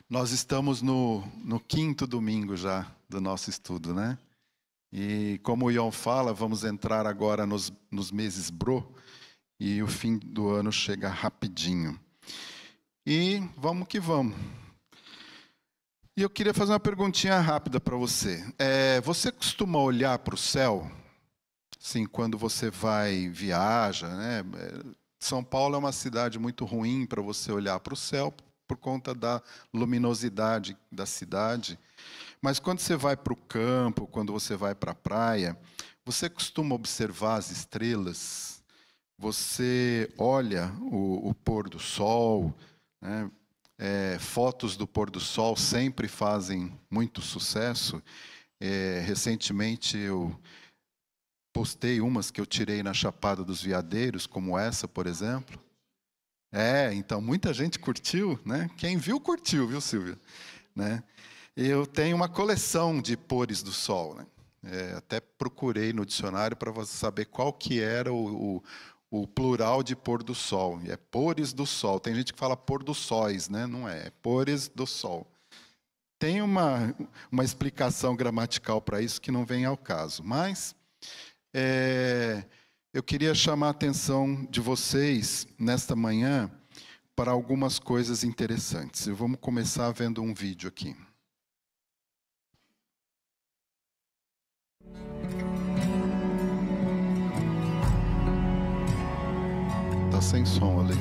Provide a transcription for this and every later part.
Nós estamos no quinto domingo já do nosso estudo, né? E como o Ion fala, vamos entrar agora nos meses Bro, e o fim do ano chega rapidinho. E vamos que vamos. E eu queria fazer uma perguntinha rápida para você. Você costuma olhar para o céu? Sim, quando você viaja, né? São Paulo é uma cidade muito ruim para você olhar para o céu, por conta da luminosidade da cidade. Mas quando você vai para o campo, quando você vai para a praia, você costuma observar as estrelas, você olha o pôr do sol, né? Fotos do pôr do sol sempre fazem muito sucesso. Recentemente eu postei umas que eu tirei na Chapada dos Veadeiros, como essa, por exemplo. Então muita gente curtiu, né? Quem viu, curtiu, viu, Silvia? Né? Eu tenho uma coleção de pôres do sol, né? Até procurei no dicionário para você saber qual que era o plural de pôr do sol. E é pôres do sol. Tem gente que fala pôr dos sóis, né? Não é pôres do sol. Tem uma explicação gramatical para isso que não vem ao caso. Mas eu queria chamar a atenção de vocês, nesta manhã, para algumas coisas interessantes. Vamos começar vendo um vídeo aqui. Está sem som ali.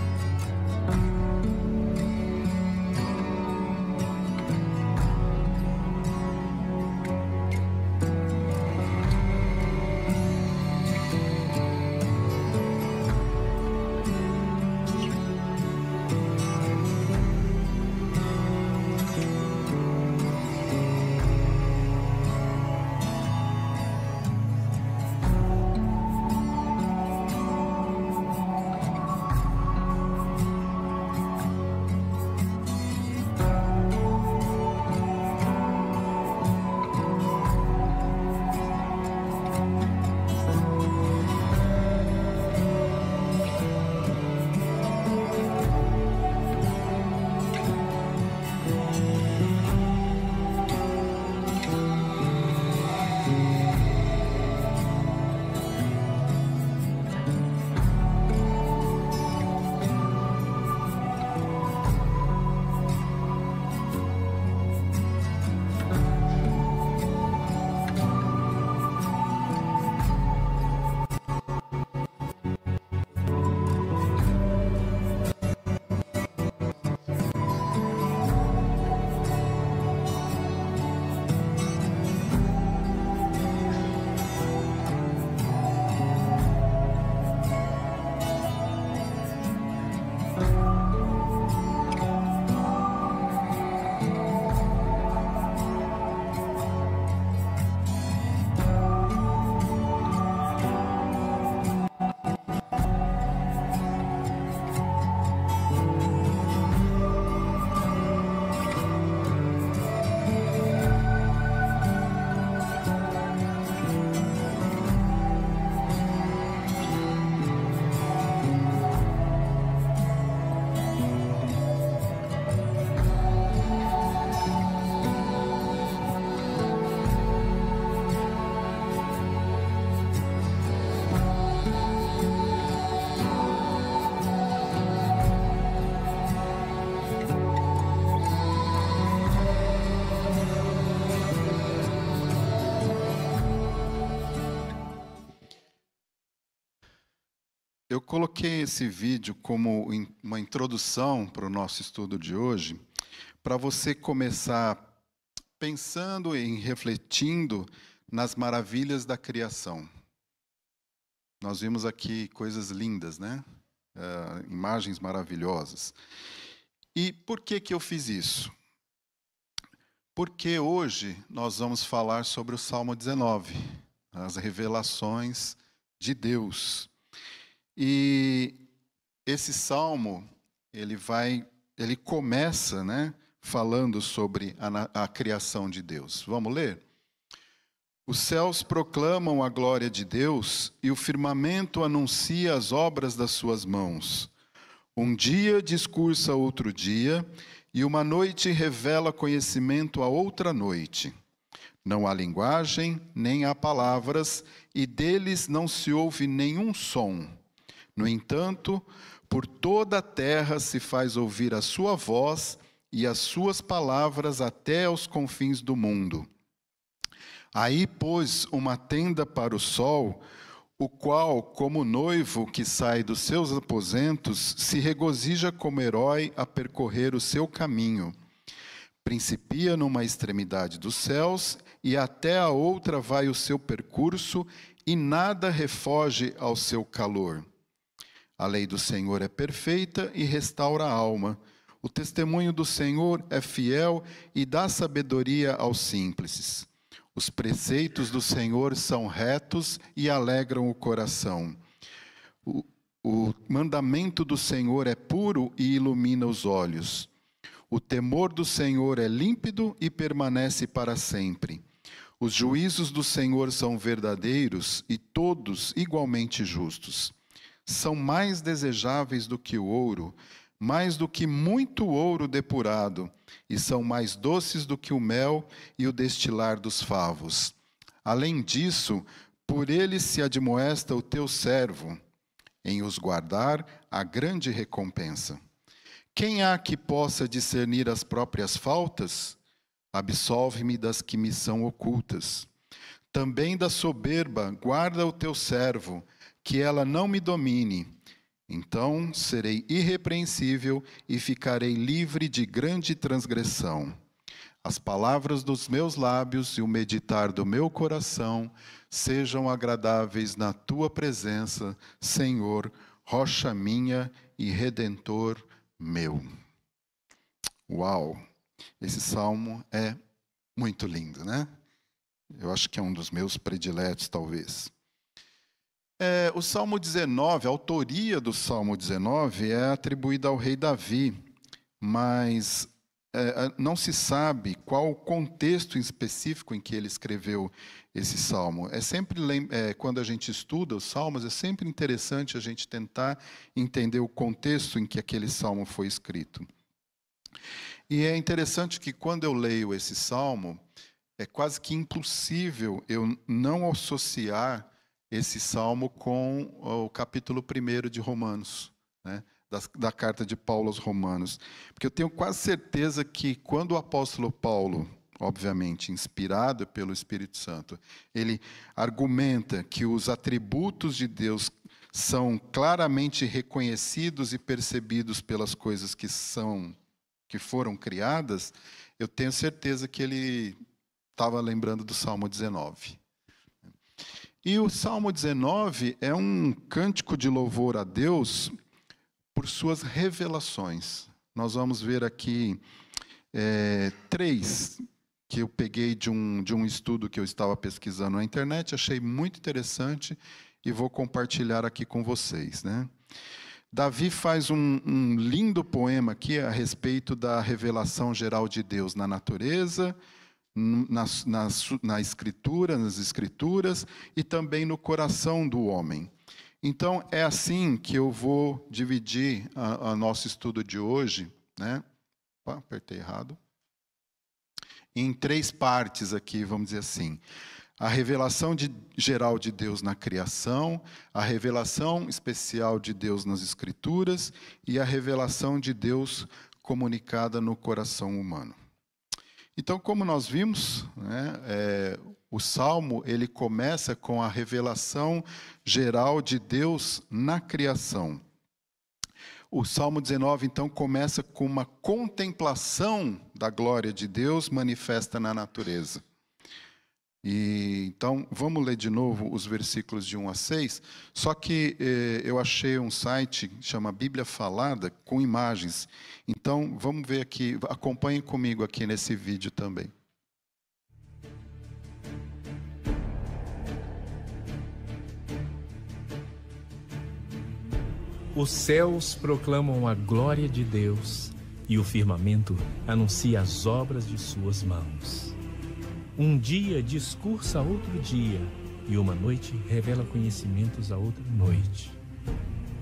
Eu coloquei esse vídeo como uma introdução para o nosso estudo de hoje, para você começar pensando e refletindo nas maravilhas da criação. Nós vimos aqui coisas lindas, né? Imagens maravilhosas. E por que eu fiz isso? Porque hoje nós vamos falar sobre o Salmo 19, as revelações de Deus. E esse salmo, ele começa, né, falando sobre a criação de Deus. Vamos ler? Os céus proclamam a glória de Deus e o firmamento anuncia as obras das suas mãos. Um dia discursa outro dia e uma noite revela conhecimento a outra noite. Não há linguagem, nem há palavras, e deles não se ouve nenhum som. No entanto, por toda a terra se faz ouvir a sua voz e as suas palavras até aos confins do mundo. Aí pôs uma tenda para o sol, o qual, como noivo que sai dos seus aposentos, se regozija como herói a percorrer o seu caminho. Principia numa extremidade dos céus, e até a outra vai o seu percurso, e nada refoge ao seu calor. A lei do Senhor é perfeita e restaura a alma. O testemunho do Senhor é fiel e dá sabedoria aos simples. Os preceitos do Senhor são retos e alegram o coração. O mandamento do Senhor é puro e ilumina os olhos. O temor do Senhor é límpido e permanece para sempre. Os juízos do Senhor são verdadeiros e todos igualmente justos. São mais desejáveis do que o ouro, mais do que muito ouro depurado, e são mais doces do que o mel e o destilar dos favos. Além disso, por eles se admoesta o teu servo, em os guardar a grande recompensa. Quem há que possa discernir as próprias faltas? Absolve-me das que me são ocultas. Também da soberba guarda o teu servo, que ela não me domine. Então serei irrepreensível e ficarei livre de grande transgressão. As palavras dos meus lábios e o meditar do meu coração sejam agradáveis na tua presença, Senhor, rocha minha e redentor meu. Uau! Esse salmo é muito lindo, né? Eu acho que é um dos meus prediletos, talvez. O Salmo 19, a autoria do Salmo 19 é atribuída ao rei Davi, mas não se sabe qual o contexto específico em que ele escreveu esse salmo. Quando a gente estuda os salmos, é sempre interessante a gente tentar entender o contexto em que aquele salmo foi escrito. E é interessante que quando eu leio esse salmo, é quase que impossível eu não associar esse salmo com o capítulo 1 de Romanos, né? Da carta de Paulo aos Romanos. Porque eu tenho quase certeza que quando o apóstolo Paulo, obviamente inspirado pelo Espírito Santo, ele argumenta que os atributos de Deus são claramente reconhecidos e percebidos pelas coisas que foram criadas, eu tenho certeza que ele estava lembrando do Salmo 19. E o Salmo 19 é um cântico de louvor a Deus por suas revelações. Nós vamos ver aqui 3 que eu peguei de um estudo que eu estava pesquisando na internet, achei muito interessante e vou compartilhar aqui com vocês, né? Davi faz um lindo poema aqui a respeito da revelação geral de Deus na natureza, na escritura, nas escrituras e também no coração do homem. Então, é assim que eu vou dividir o nosso estudo de hoje, né? Opa, apertei errado. Em 3 partes aqui, vamos dizer assim. A revelação geral de Deus na criação, a revelação especial de Deus nas escrituras e a revelação de Deus comunicada no coração humano. Então, como nós vimos, né, o Salmo ele começa com a revelação geral de Deus na criação. O Salmo 19, então, começa com uma contemplação da glória de Deus manifesta na natureza. Então, vamos ler de novo os versículos de 1 a 6, só que eu achei um site que chama Bíblia Falada, com imagens. Então, vamos ver aqui, acompanhem comigo aqui nesse vídeo também. Os céus proclamam a glória de Deus, e o firmamento anuncia as obras de suas mãos. Um dia discursa a outro dia, e uma noite revela conhecimentos a outra noite.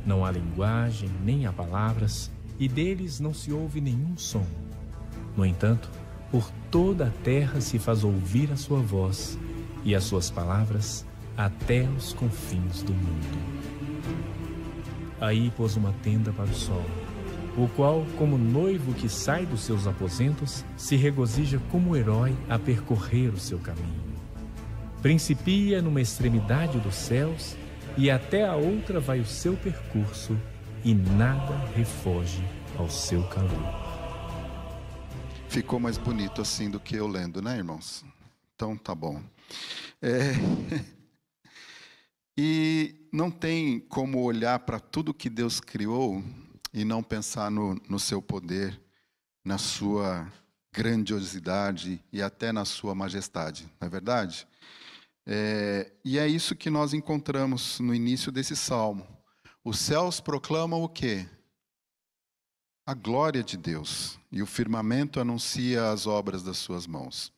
Não há linguagem, nem há palavras, e deles não se ouve nenhum som. No entanto, por toda a terra se faz ouvir a sua voz e as suas palavras até os confins do mundo. Aí pôs uma tenda para o sol, o qual, como noivo que sai dos seus aposentos, se regozija como herói a percorrer o seu caminho. Principia numa extremidade dos céus e até a outra vai o seu percurso, e nada refoge ao seu calor. Ficou mais bonito assim do que eu lendo, né, irmãos? Então tá bom. E não tem como olhar para tudo que Deus criou e não pensar no seu poder, na sua grandiosidade e até na sua majestade, não é verdade? E é isso que nós encontramos no início desse salmo. Os céus proclamam o quê? A glória de Deus, e o firmamento anuncia as obras das suas mãos.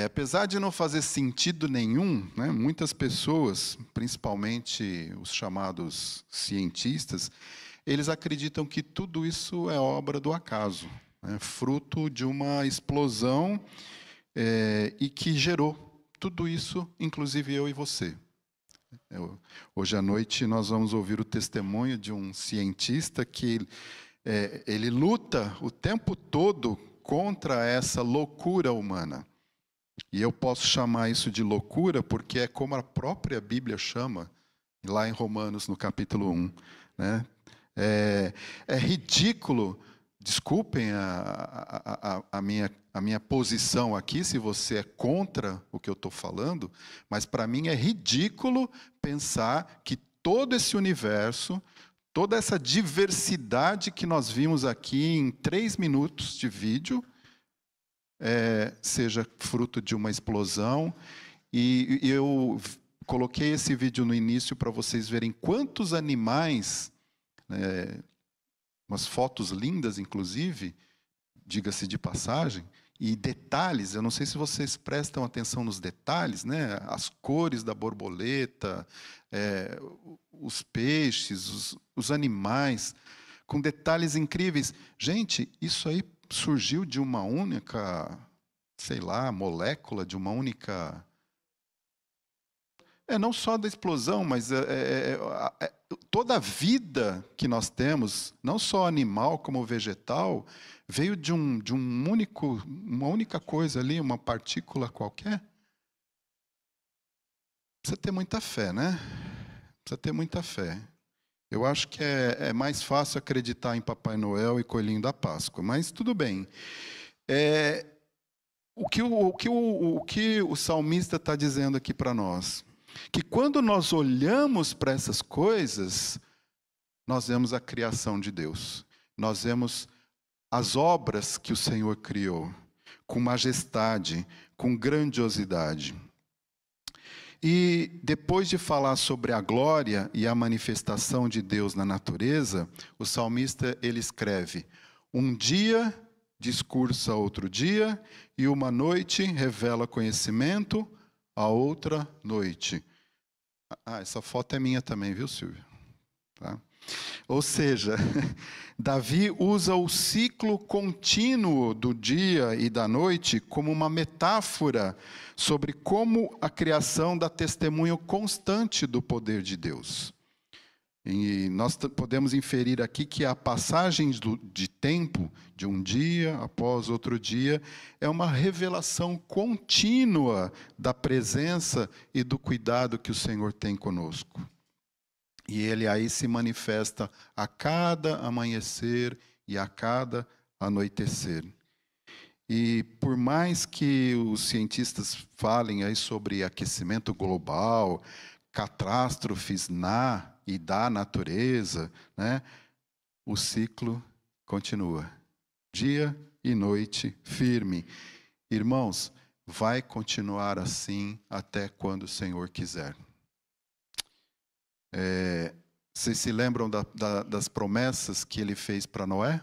Apesar de não fazer sentido nenhum, né, muitas pessoas, principalmente os chamados cientistas, eles acreditam que tudo isso é obra do acaso, né, fruto de uma explosão e que gerou tudo isso, inclusive eu e você. Hoje à noite nós vamos ouvir o testemunho de um cientista que ele luta o tempo todo contra essa loucura humana. E eu posso chamar isso de loucura porque é como a própria Bíblia chama, lá em Romanos, no capítulo 1. Né? É ridículo, desculpem a minha posição aqui, se você é contra o que eu estou falando, mas para mim é ridículo pensar que todo esse universo, toda essa diversidade que nós vimos aqui em 3 minutos de vídeo, seja fruto de uma explosão. E eu coloquei esse vídeo no início para vocês verem quantos animais, umas fotos lindas, inclusive, diga-se de passagem, e detalhes. Eu não sei se vocês prestam atenção nos detalhes, né? As cores da borboleta, os peixes, os animais, com detalhes incríveis. Gente, isso aí surgiu de uma única, sei lá, molécula, de uma única... não só da explosão, mas toda a vida que nós temos, não só animal como vegetal, veio de uma única coisa ali, uma partícula qualquer. Precisa ter muita fé, né? Precisa ter muita fé. Eu acho que é mais fácil acreditar em Papai Noel e Coelhinho da Páscoa, mas tudo bem. O que o salmista está dizendo aqui para nós? Que quando nós olhamos para essas coisas, nós vemos a criação de Deus. Nós vemos as obras que o Senhor criou, com majestade, com grandiosidade. E depois de falar sobre a glória e a manifestação de Deus na natureza, o salmista ele escreve: um dia discursa outro dia, e uma noite revela conhecimento a outra noite. Essa foto é minha também, viu, Silvio? Tá? Ou seja, Davi usa o ciclo contínuo do dia e da noite como uma metáfora sobre como a criação dá testemunho constante do poder de Deus. E nós podemos inferir aqui que a passagem de tempo, de um dia após outro dia, é uma revelação contínua da presença e do cuidado que o Senhor tem conosco. E Ele aí se manifesta a cada amanhecer e a cada anoitecer. E por mais que os cientistas falem aí sobre aquecimento global, catástrofes na e da natureza, né, o ciclo continua. Dia e noite firme. Irmãos, vai continuar assim até quando o Senhor quiser. Vocês se lembram das promessas que ele fez para Noé?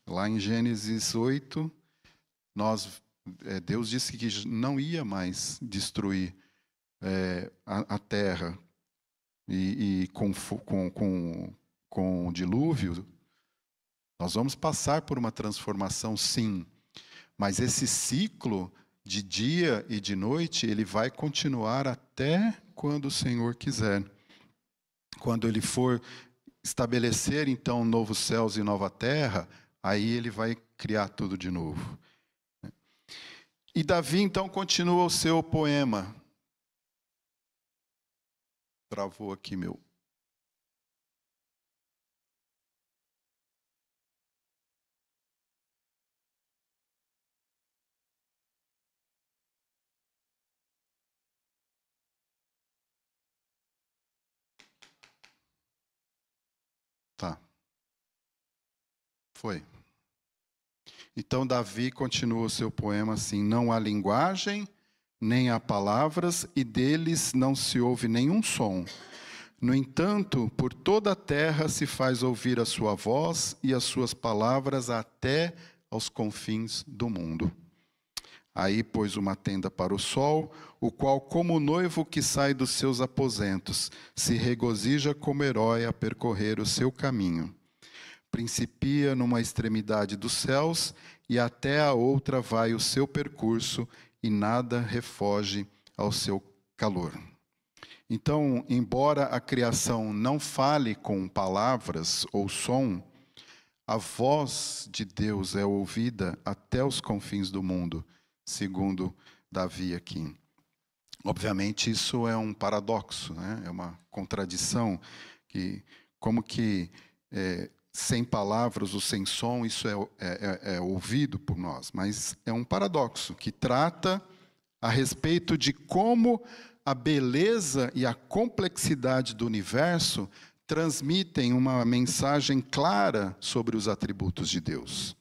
Lá em Gênesis 8, Deus disse que não ia mais destruir a terra e com o dilúvio, Nós vamos passar por uma transformação, sim, mas esse ciclo de dia e de noite, ele vai continuar até quando o Senhor quiser. Quando ele for estabelecer, então, novos céus e nova terra, aí ele vai criar tudo de novo. E Davi, então, continua o seu poema. Travou aqui meu. Tá. Foi. Então, Davi continua o seu poema assim: não há linguagem, nem há palavras, e deles não se ouve nenhum som. No entanto, por toda a terra se faz ouvir a sua voz e as suas palavras até aos confins do mundo. Aí pôs uma tenda para o sol, o qual, como o noivo que sai dos seus aposentos, se regozija como herói a percorrer o seu caminho. Principia numa extremidade dos céus e até a outra vai o seu percurso, e nada refoge ao seu calor. Então, embora a criação não fale com palavras ou som, a voz de Deus é ouvida até os confins do mundo, segundo Davi aqui. Obviamente, isso é um paradoxo, né? É uma contradição, que como que sem palavras ou sem som, isso é ouvido por nós. Mas é um paradoxo que trata a respeito de como a beleza e a complexidade do universo transmitem uma mensagem clara sobre os atributos de Deus.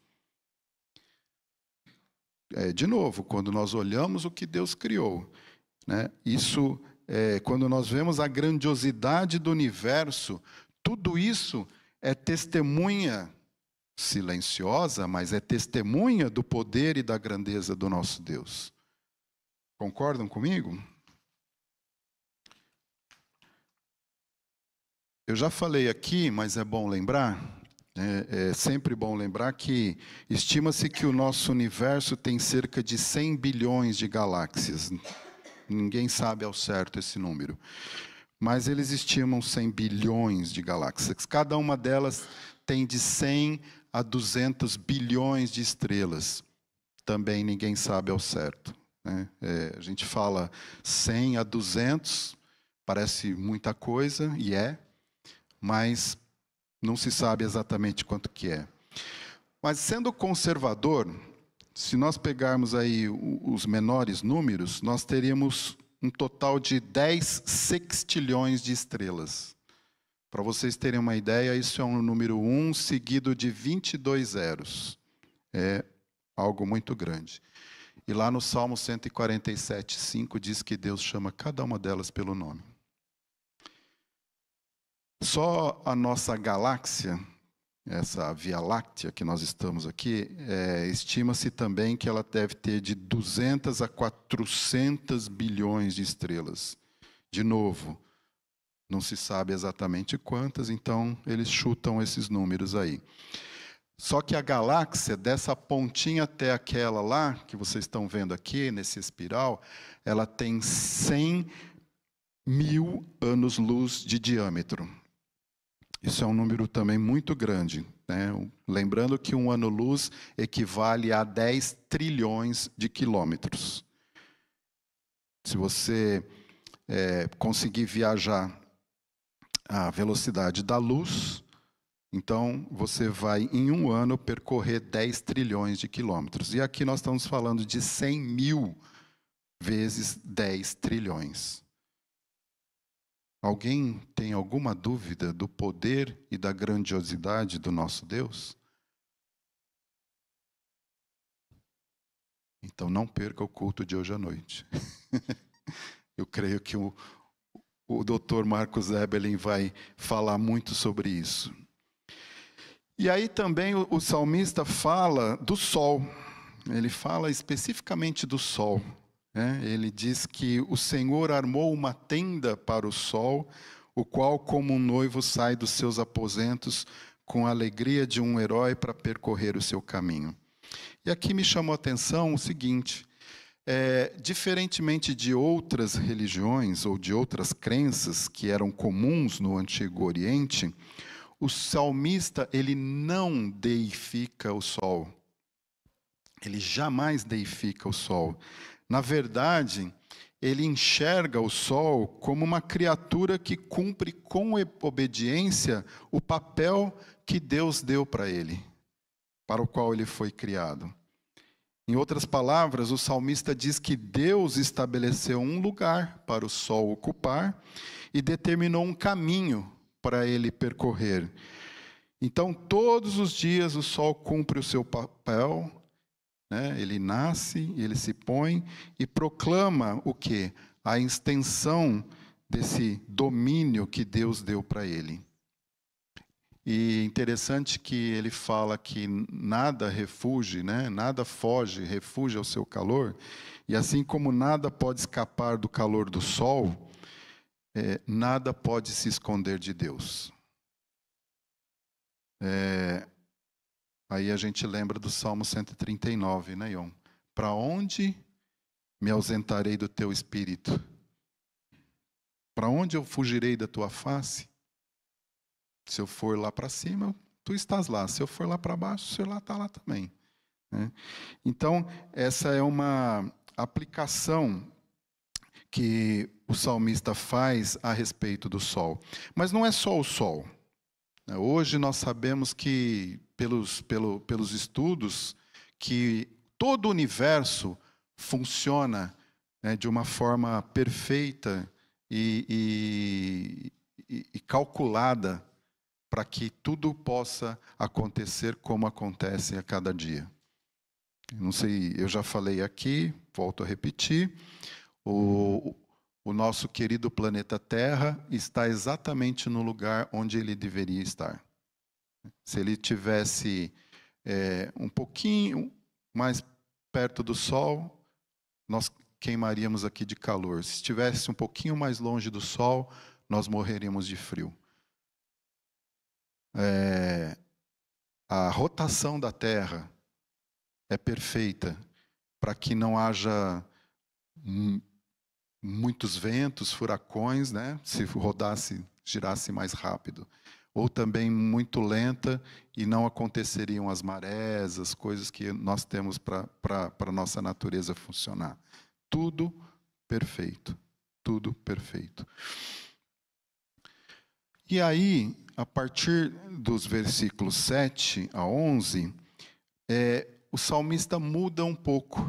De novo, quando nós olhamos o que Deus criou, né? Isso, quando nós vemos a grandiosidade do universo, tudo isso é testemunha silenciosa, mas é testemunha do poder e da grandeza do nosso Deus. Concordam comigo? Eu já falei aqui, mas é bom lembrar, é sempre bom lembrar que estima-se que o nosso universo tem cerca de 100 bilhões de galáxias. Ninguém sabe ao certo esse número. Mas eles estimam 100 bilhões de galáxias. Cada uma delas tem de 100 a 200 bilhões de estrelas. Também ninguém sabe ao certo, né? A gente fala 100 a 200, parece muita coisa, e mas não se sabe exatamente quanto que é. Mas sendo conservador, se nós pegarmos aí os menores números, nós teríamos um total de 10 sextilhões de estrelas. Para vocês terem uma ideia, isso é um número 1 seguido de 22 zeros. É algo muito grande. E lá no Salmo 147:5 diz que Deus chama cada uma delas pelo nome. Só a nossa galáxia, essa Via Láctea que nós estamos aqui, estima-se também que ela deve ter de 200 a 400 bilhões de estrelas. De novo, não se sabe exatamente quantas, então eles chutam esses números aí. Só que a galáxia, dessa pontinha até aquela lá, que vocês estão vendo aqui, nesse espiral, ela tem 100 mil anos-luz de diâmetro. Isso é um número também muito grande, né? Lembrando que um ano-luz equivale a 10 trilhões de quilômetros. Se você conseguir viajar à velocidade da luz, então você vai, em um ano, percorrer 10 trilhões de quilômetros. E aqui nós estamos falando de 100 mil vezes 10 trilhões. Alguém tem alguma dúvida do poder e da grandiosidade do nosso Deus? Então não perca o culto de hoje à noite. Eu creio que o Dr. Marcos Eberlin vai falar muito sobre isso. E aí também o salmista fala do sol. Ele fala especificamente do sol. Ele diz que o Senhor armou uma tenda para o sol, o qual, como um noivo, sai dos seus aposentos com a alegria de um herói para percorrer o seu caminho. E aqui me chamou a atenção o seguinte: diferentemente de outras religiões ou de outras crenças que eram comuns no Antigo Oriente, o salmista ele não deifica o sol. Ele jamais deifica o sol. Na verdade, ele enxerga o sol como uma criatura que cumpre com obediência o papel que Deus deu para ele, para o qual ele foi criado. Em outras palavras, o salmista diz que Deus estabeleceu um lugar para o sol ocupar e determinou um caminho para ele percorrer. Então, todos os dias o sol cumpre o seu papel, né? Ele nasce, ele se põe e proclama o quê? A extensão desse domínio que Deus deu para ele. E interessante que ele fala que nada refuge, né? Nada foge, refuge ao seu calor. E assim como nada pode escapar do calor do sol, nada pode se esconder de Deus. Aí a gente lembra do Salmo 139, né, Ion? Para onde me ausentarei do teu espírito? Para onde eu fugirei da tua face? Se eu for lá para cima, tu estás lá. Se eu for lá para baixo, o Senhor está lá também. Né? Então, essa é uma aplicação que o salmista faz a respeito do sol. Mas não é só o sol. Hoje nós sabemos que, pelos estudos, que todo o universo funciona, né, de uma forma perfeita e calculada, para que tudo possa acontecer como acontece a cada dia. Não sei, eu já falei aqui, volto a repetir, o nosso querido planeta Terra está exatamente no lugar onde ele deveria estar. Se ele tivesse um pouquinho mais perto do Sol, nós queimaríamos aqui de calor. Se estivesse um pouquinho mais longe do Sol, nós morreríamos de frio. A rotação da Terra é perfeita para que não haja muitos ventos, furacões, né? Se rodasse, girasse mais rápido. Ou também muito lenta e não aconteceriam as marés, as coisas que nós temos para a nossa natureza funcionar. Tudo perfeito. Tudo perfeito. E aí, a partir dos versículos 7 a 11, o salmista muda um pouco,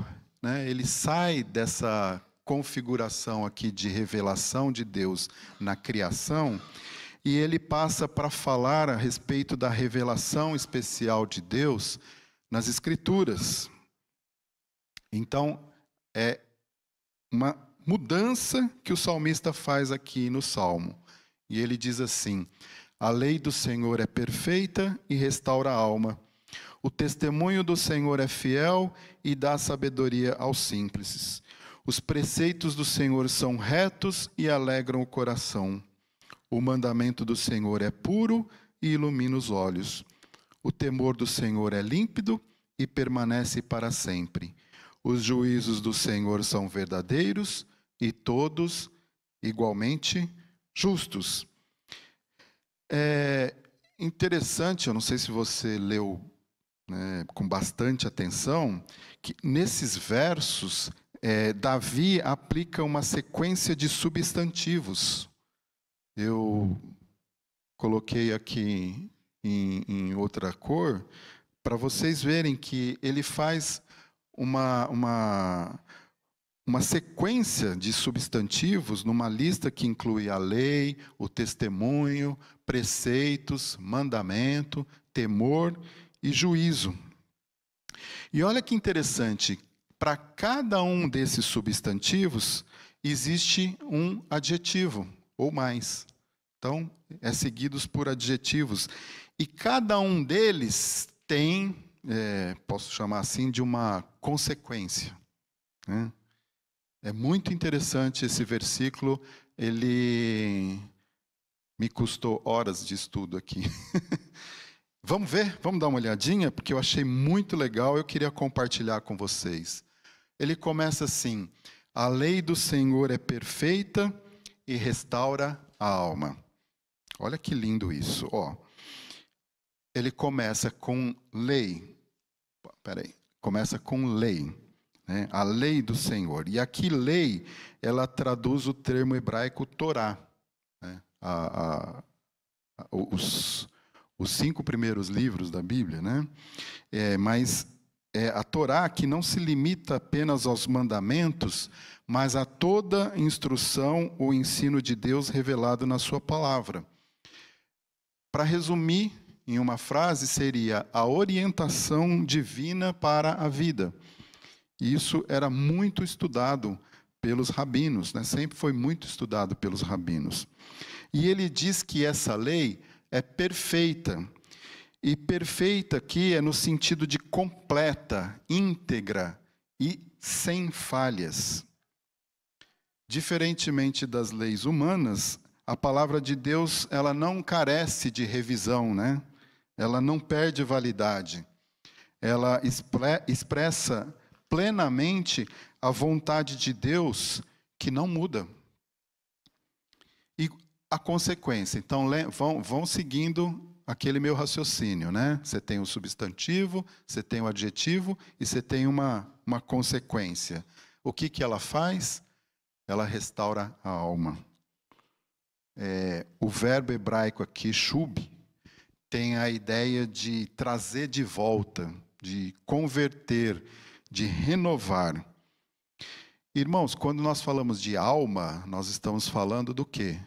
né? Ele sai dessa configuração aqui de revelação de Deus na criação e ele passa para falar a respeito da revelação especial de Deus nas Escrituras. Então, é uma mudança que o salmista faz aqui no Salmo. E ele diz assim: a lei do Senhor é perfeita e restaura a alma. O testemunho do Senhor é fiel e dá sabedoria aos simples. Os preceitos do Senhor são retos e alegram o coração. O mandamento do Senhor é puro e ilumina os olhos. O temor do Senhor é límpido e permanece para sempre. Os juízos do Senhor são verdadeiros e todos igualmente justos. É interessante, eu não sei se você leu, né, com bastante atenção, que nesses versos Davi aplica uma sequência de substantivos. Eu coloquei aqui em outra cor para vocês verem que ele faz uma sequência de substantivos numa lista que inclui a lei, o testemunho, preceitos, mandamento, temor e juízo. E olha que interessante, para cada um desses substantivos existe um adjetivo ou mais. Então, seguidos por adjetivos. E cada um deles tem, posso chamar assim, de uma consequência, né? É muito interessante esse versículo, ele me custou horas de estudo aqui. Vamos ver? Vamos dar uma olhadinha? Porque eu achei muito legal, eu queria compartilhar com vocês. Ele começa assim: a lei do Senhor é perfeita e restaura a alma. Olha que lindo isso, ó. Ele começa com lei. Peraí. Começa com lei, né? A lei do Senhor. E aqui lei, ela traduz o termo hebraico Torá, né? Os 5 primeiros livros da Bíblia, né? Mas a Torá que não se limita apenas aos mandamentos, mas a toda instrução ou ensino de Deus revelado na sua palavra. Para resumir, em uma frase, seria a orientação divina para a vida. E isso era muito estudado pelos rabinos, né? Sempre foi muito estudado pelos rabinos. E ele diz que essa lei é perfeita. E perfeita aqui é no sentido de completa, íntegra e sem falhas. Diferentemente das leis humanas, a palavra de Deus, ela não carece de revisão, né? Ela não perde validade. Ela expressa plenamente a vontade de Deus que não muda. E a consequência, então vão seguindo aquele meu raciocínio, né? Você tem o substantivo, você tem o adjetivo e você tem uma consequência. O que ela faz? Ela restaura a alma. O verbo hebraico aqui, shub, tem a ideia de trazer de volta, de converter, de renovar. Irmãos, quando nós falamos de alma, nós estamos falando do quê?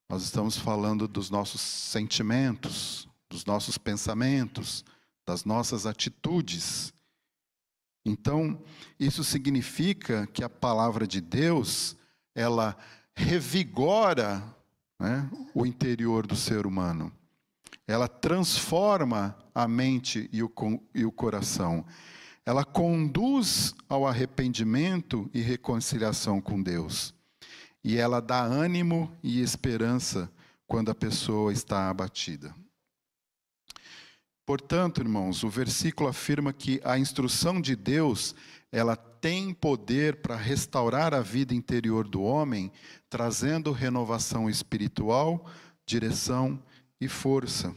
Nós estamos falando dos nossos sentimentos, dos nossos pensamentos, das nossas atitudes. Então, isso significa que a palavra de Deus, ela revigora, né, o interior do ser humano. Ela transforma a mente e o coração. Ela conduz ao arrependimento e reconciliação com Deus. E ela dá ânimo e esperança quando a pessoa está abatida. Portanto, irmãos, o versículo afirma que a instrução de Deus, ela tem poder para restaurar a vida interior do homem, trazendo renovação espiritual, direção e força.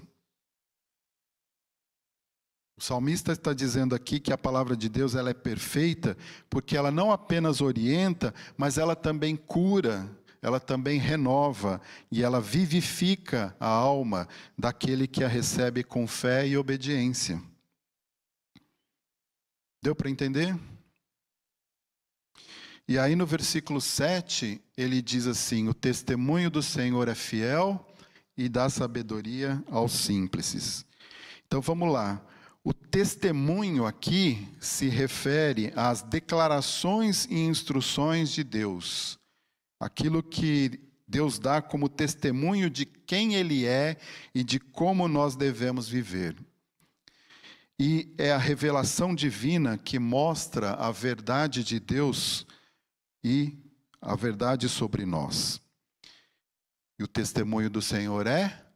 O salmista está dizendo aqui que a palavra de Deus ela é perfeita, porque ela não apenas orienta, mas ela também cura, ela também renova, e ela vivifica a alma daquele que a recebe com fé e obediência. Deu para entender? E aí no versículo 7, ele diz assim: o testemunho do Senhor é fiel e dá sabedoria aos simples. Então vamos lá. O testemunho aqui se refere às declarações e instruções de Deus. Aquilo que Deus dá como testemunho de quem Ele é e de como nós devemos viver. E é a revelação divina que mostra a verdade de Deus e a verdade sobre nós. E o testemunho do Senhor é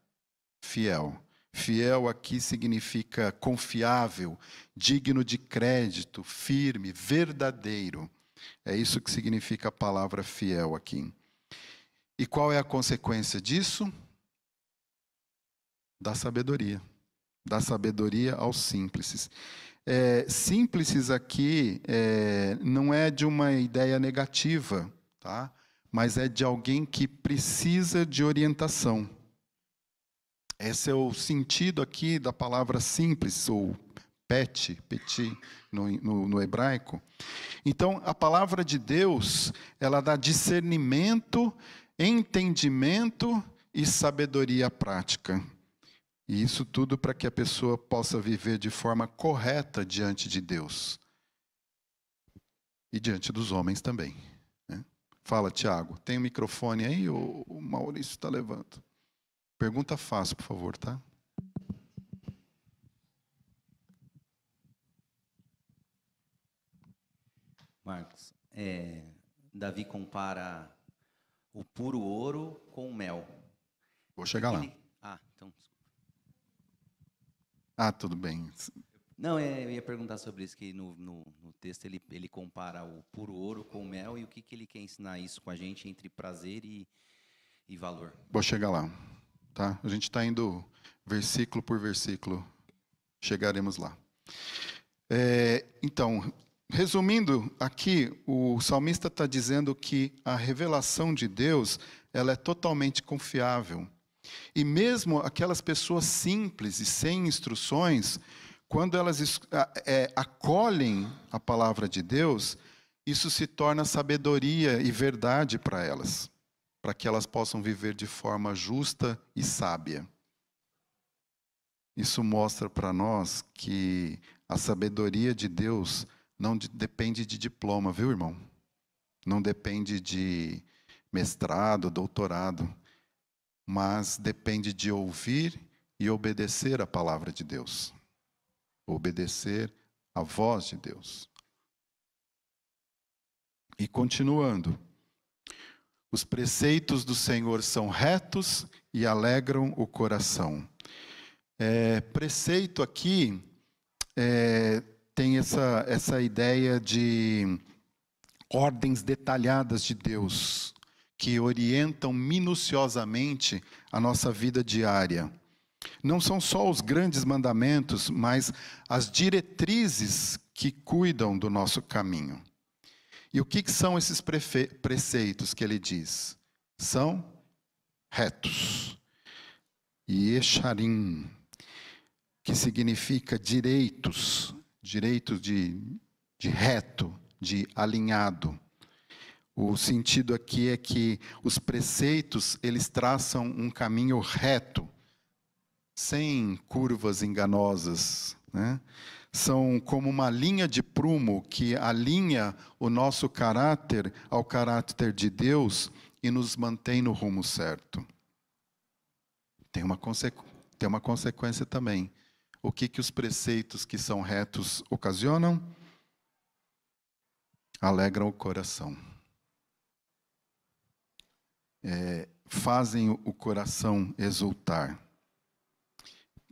fiel. Fiel aqui significa confiável, digno de crédito, firme, verdadeiro. É isso que significa a palavra fiel aqui. E qual é a consequência disso? Da sabedoria. Da sabedoria aos simples. Simples aqui não é de uma ideia negativa, tá? Mas é de alguém que precisa de orientação. Esse é o sentido aqui da palavra simples, ou petit, no hebraico. Então, a palavra de Deus, ela dá discernimento, entendimento e sabedoria prática. E isso tudo para que a pessoa possa viver de forma correta diante de Deus. E diante dos homens também, né? Fala, Tiago. Tem um microfone aí ou o Maurício está levando? Pergunta fácil, por favor, tá? Marcos, Davi compara o puro ouro com o mel. Vou chegar lá. Então. Ah, tudo bem. Não, eu ia perguntar sobre isso, que no texto ele compara o puro ouro com o mel, e o que ele quer ensinar isso com a gente entre prazer e valor. Vou chegar lá, tá? A gente está indo versículo por versículo, chegaremos lá. Então, resumindo aqui, o salmista está dizendo que a revelação de Deus, ela é totalmente confiável. E mesmo aquelas pessoas simples e sem instruções, quando elas acolhem a palavra de Deus, isso se torna sabedoria e verdade para elas, para que elas possam viver de forma justa e sábia. Isso mostra para nós que a sabedoria de Deus não depende de diploma, viu, irmão? Não depende de mestrado, doutorado, mas depende de ouvir e obedecer a palavra de Deus. Obedecer a voz de Deus. E continuando, os preceitos do Senhor são retos e alegram o coração. Preceito aqui tem essa ideia de ordens detalhadas de Deus, que orientam minuciosamente a nossa vida diária. Não são só os grandes mandamentos, mas as diretrizes que cuidam do nosso caminho. E o que são esses preceitos que ele diz? São retos. Yesharim, que significa direitos de reto, de alinhado. O sentido aqui é que os preceitos, eles traçam um caminho reto, sem curvas enganosas, né? São como uma linha de prumo que alinha o nosso caráter ao caráter de Deus e nos mantém no rumo certo. Tem uma consequência também. O que os preceitos que são retos ocasionam? Alegram o coração. Fazem o coração exultar.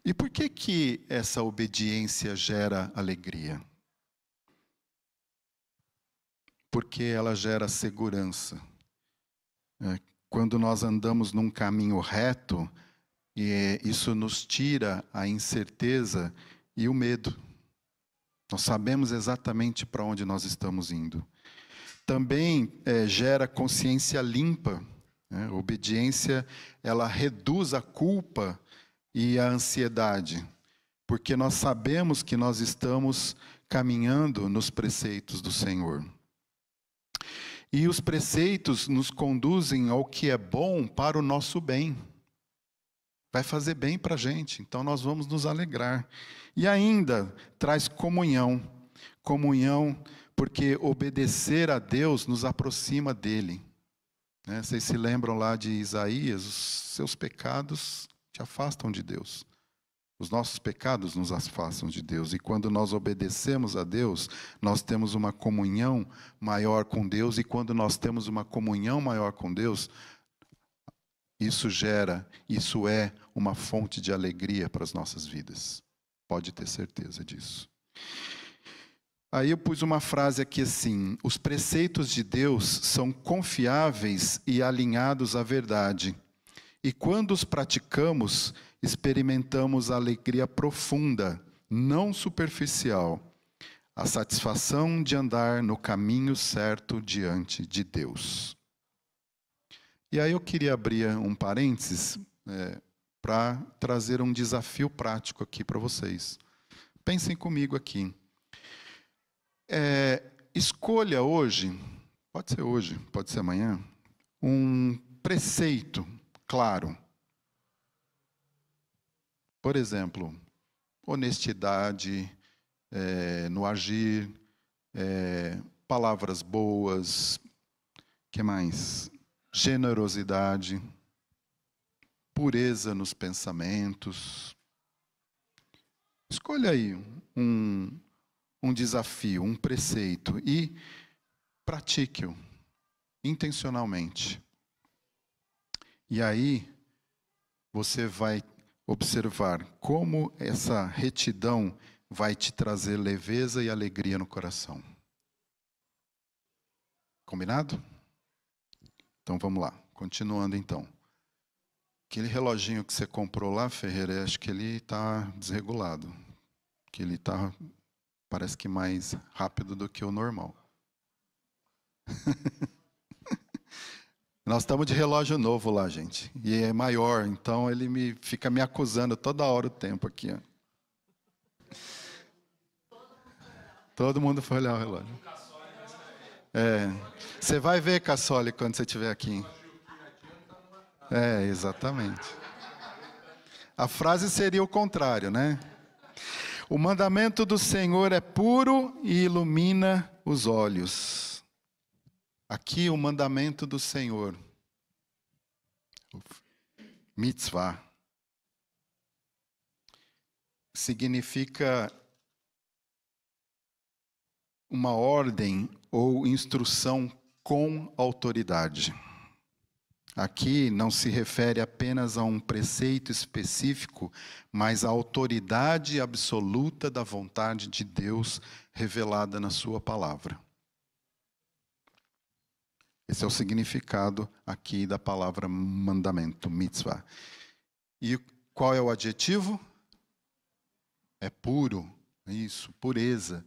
E por que essa obediência gera alegria? Porque ela gera segurança. Quando nós andamos num caminho reto, isso nos tira a incerteza e o medo. Nós sabemos exatamente para onde nós estamos indo. Também gera consciência limpa. A obediência, ela reduz a culpa e a ansiedade, porque nós sabemos que nós estamos caminhando nos preceitos do Senhor. E os preceitos nos conduzem ao que é bom para o nosso bem. Vai fazer bem para a gente, então nós vamos nos alegrar. E ainda traz comunhão. Comunhão, porque obedecer a Deus nos aproxima dele. Vocês se lembram lá de Isaías? Os seus pecados te afastam de Deus. Os nossos pecados nos afastam de Deus. E quando nós obedecemos a Deus, nós temos uma comunhão maior com Deus. E quando nós temos uma comunhão maior com Deus, isso é uma fonte de alegria para as nossas vidas. Pode ter certeza disso. Aí eu pus uma frase aqui assim: os preceitos de Deus são confiáveis e alinhados à verdade. E quando os praticamos, experimentamos a alegria profunda, não superficial, a satisfação de andar no caminho certo diante de Deus. E aí eu queria abrir um parênteses para trazer um desafio prático aqui para vocês. Pensem comigo aqui. Escolha hoje, pode ser amanhã, um preceito claro. Por exemplo, honestidade no agir, palavras boas, que mais? Generosidade, pureza nos pensamentos. Escolha aí um desafio, um preceito e pratique-o intencionalmente. E aí você vai observar como essa retidão vai te trazer leveza e alegria no coração. Combinado? Então vamos lá, continuando então. Aquele reloginho que você comprou lá, Ferreira, acho que ele está desregulado. Que ele está, parece que mais rápido do que o normal. Nós estamos de relógio novo lá, gente. E é maior, então ele fica me acusando toda hora o tempo aqui. Ó. Todo mundo foi olhar o relógio. Você vai ver, Cassoli, quando você estiver aqui. Exatamente. A frase seria o contrário, né? O mandamento do Senhor é puro e ilumina os olhos. Aqui o mandamento do Senhor. Mitzvah. Significa uma ordem ou instrução com autoridade. Aqui não se refere apenas a um preceito específico, mas à autoridade absoluta da vontade de Deus revelada na sua palavra. Esse é o significado aqui da palavra mandamento, mitzvah. E qual é o adjetivo? É puro, isso, pureza,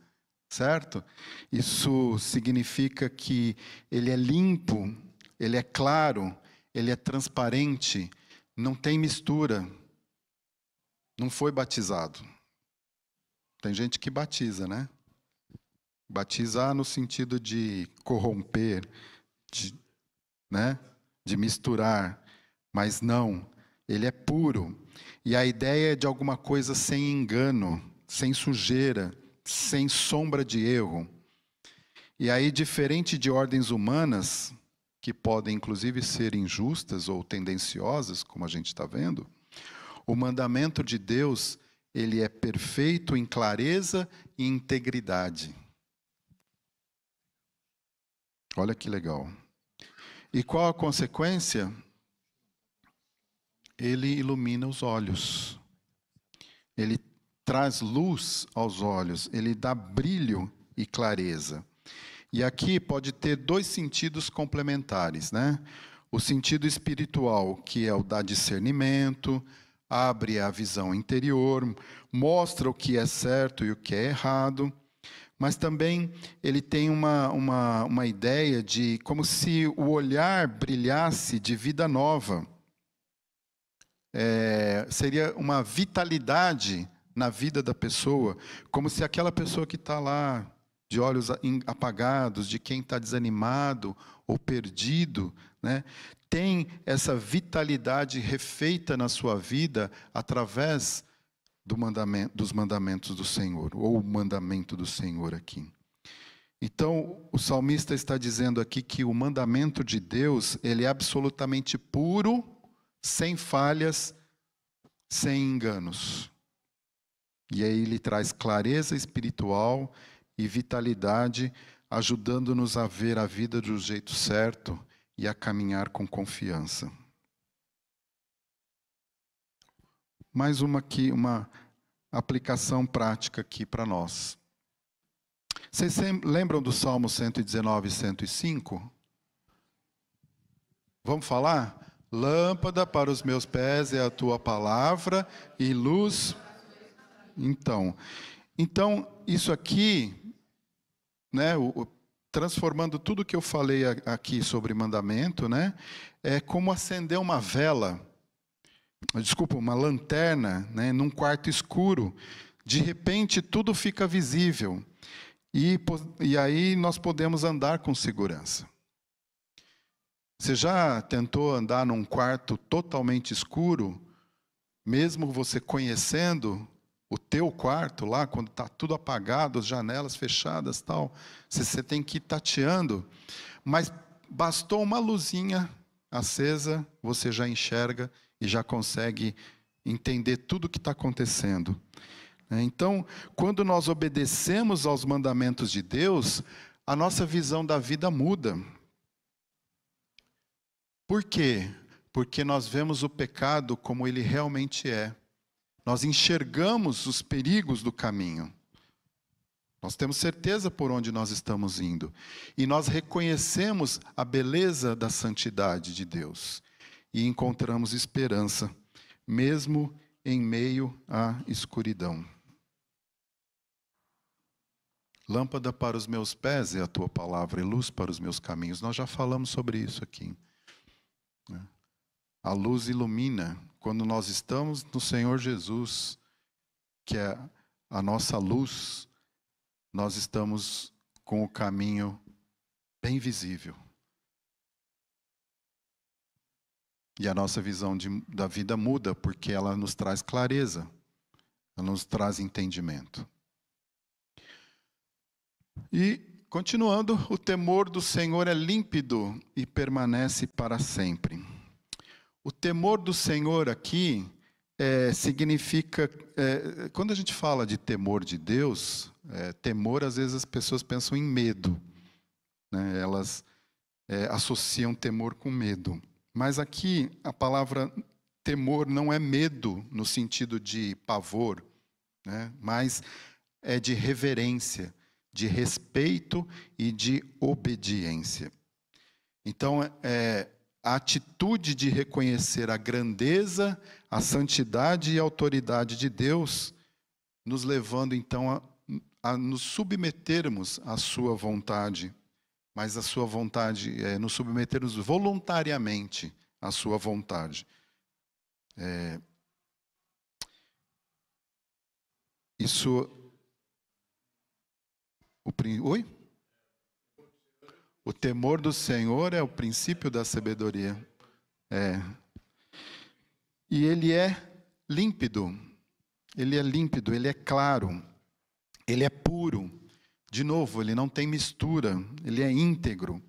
certo? Isso significa que ele é limpo, ele é claro, ele é transparente, não tem mistura, não foi batizado. Tem gente que batiza, né? Batizar no sentido de corromper, de misturar, mas não, ele é puro. E a ideia é de alguma coisa sem engano, sem sujeira, sem sombra de erro. E aí, diferente de ordens humanas, que podem inclusive ser injustas ou tendenciosas, como a gente está vendo, o mandamento de Deus, ele é perfeito em clareza e integridade. Olha que legal. E qual a consequência? Ele ilumina os olhos. Ele traz luz aos olhos, ele dá brilho e clareza. E aqui pode ter dois sentidos complementares, né? O sentido espiritual, que é o da discernimento, abre a visão interior, mostra o que é certo e o que é errado, mas também ele tem uma ideia de como se o olhar brilhasse de vida nova. Seria uma vitalidade na vida da pessoa, como se aquela pessoa que está lá, de olhos apagados, de quem está desanimado ou perdido, né, tem essa vitalidade refeita na sua vida através dos mandamentos do Senhor, ou o mandamento do Senhor aqui. Então, o salmista está dizendo aqui que o mandamento de Deus, ele é absolutamente puro, sem falhas, sem enganos. E aí ele traz clareza espiritual e vitalidade, ajudando-nos a ver a vida do jeito certo e a caminhar com confiança. Mais uma aqui, uma aplicação prática aqui para nós. Vocês lembram do Salmo 119 e 105? Vamos falar? Lâmpada para os meus pés é a tua palavra e luz. Então isso aqui, né, transformando tudo que eu falei aqui sobre mandamento, né, é como acender uma vela, uma lanterna, né, num quarto escuro. De repente tudo fica visível e aí nós podemos andar com segurança. Você já tentou andar num quarto totalmente escuro, mesmo você conhecendo o teu quarto lá, quando está tudo apagado, as janelas fechadas, tal, você tem que ir tateando, mas bastou uma luzinha acesa, você já enxerga e já consegue entender tudo o que está acontecendo. Então, quando nós obedecemos aos mandamentos de Deus, a nossa visão da vida muda. Por quê? Porque nós vemos o pecado como ele realmente é, nós enxergamos os perigos do caminho. Nós temos certeza por onde nós estamos indo. E nós reconhecemos a beleza da santidade de Deus. E encontramos esperança, mesmo em meio à escuridão. Lâmpada para os meus pés é a tua palavra e luz para os meus caminhos. Nós já falamos sobre isso aqui. A luz ilumina. Quando nós estamos no Senhor Jesus, que é a nossa luz, nós estamos com o caminho bem visível. E a nossa visão da vida muda, porque ela nos traz clareza, ela nos traz entendimento. E, continuando, o temor do Senhor é límpido e permanece para sempre. O temor do Senhor aqui significa, quando a gente fala de temor de Deus, temor, às vezes as pessoas pensam em medo, né? Elas associam temor com medo. Mas aqui a palavra temor não é medo no sentido de pavor, né? Mas é de reverência, de respeito e de obediência. Então, a atitude de reconhecer a grandeza, a santidade e a autoridade de Deus, nos levando então a nos submetermos à sua vontade, mas a sua vontade é nos submetermos voluntariamente à sua vontade. Oi? O temor do Senhor é o princípio da sabedoria. E ele é límpido. Ele é límpido, ele é claro. Ele é puro. De novo, ele não tem mistura, ele é íntegro.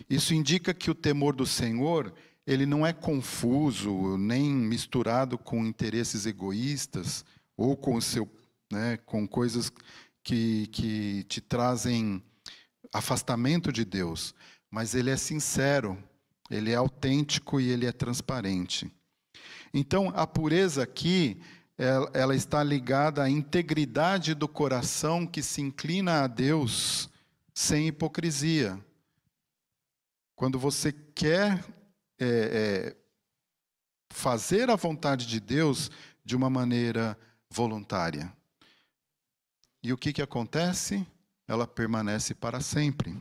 Isso indica que o temor do Senhor, ele não é confuso, nem misturado com interesses egoístas, ou com com coisas que te trazem afastamento de Deus. Mas ele é sincero, ele é autêntico e ele é transparente. Então, a pureza aqui, ela está ligada à integridade do coração que se inclina a Deus sem hipocrisia. Quando você quer fazer a vontade de Deus de uma maneira voluntária. E o que acontece? Ela permanece para sempre.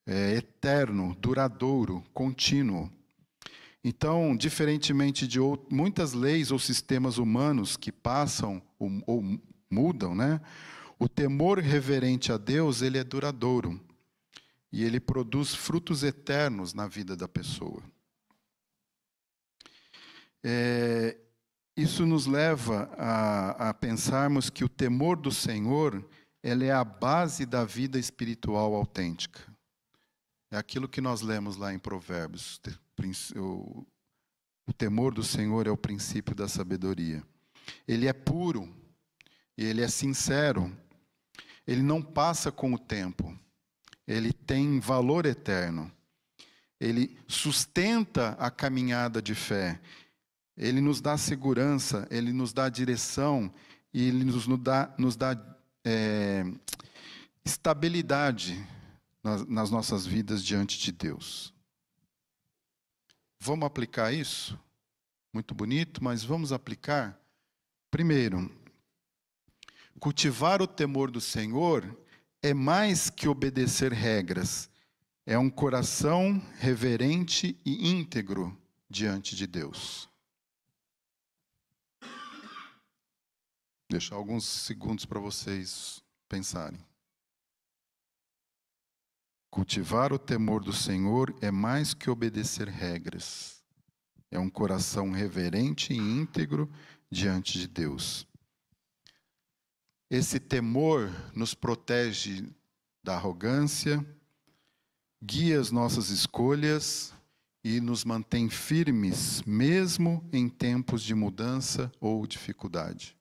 É eterno, duradouro, contínuo. Então, diferentemente de muitas leis ou sistemas humanos que passam ou mudam, né? O temor reverente a Deus, ele é duradouro. E ele produz frutos eternos na vida da pessoa. Isso nos leva a pensarmos que o temor do Senhor, ela é a base da vida espiritual autêntica. É aquilo que nós lemos lá em Provérbios. O temor do Senhor é o princípio da sabedoria. Ele é puro, ele é sincero, ele não passa com o tempo, ele tem valor eterno, ele sustenta a caminhada de fé, ele nos dá segurança, ele nos dá direção e ele nos dá estabilidade nas nossas vidas diante de Deus. Vamos aplicar isso? Muito bonito, mas vamos aplicar? Primeiro, cultivar o temor do Senhor é mais que obedecer regras. É um coração reverente e íntegro diante de Deus. Deixar alguns segundos para vocês pensarem. Cultivar o temor do Senhor é mais que obedecer regras. É um coração reverente e íntegro diante de Deus. Esse temor nos protege da arrogância, guia as nossas escolhas e nos mantém firmes, mesmo em tempos de mudança ou dificuldade.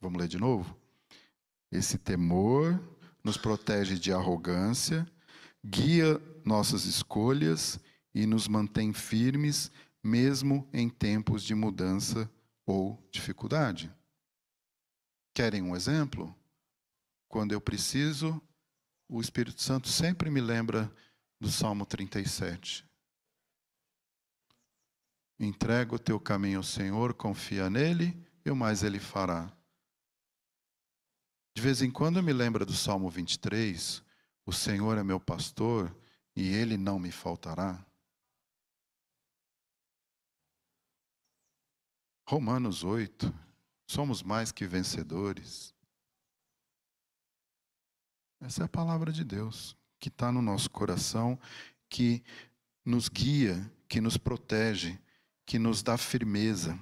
Vamos ler de novo? Esse temor nos protege de arrogância, guia nossas escolhas e nos mantém firmes, mesmo em tempos de mudança ou dificuldade. Querem um exemplo? Quando eu preciso, o Espírito Santo sempre me lembra do Salmo 37. Entrega o teu caminho ao Senhor, confia nele, e o mais ele fará. De vez em quando eu me lembro do Salmo 23, o Senhor é meu pastor e ele não me faltará. Romanos 8, somos mais que vencedores. Essa é a palavra de Deus, que está no nosso coração, que nos guia, que nos protege, que nos dá firmeza.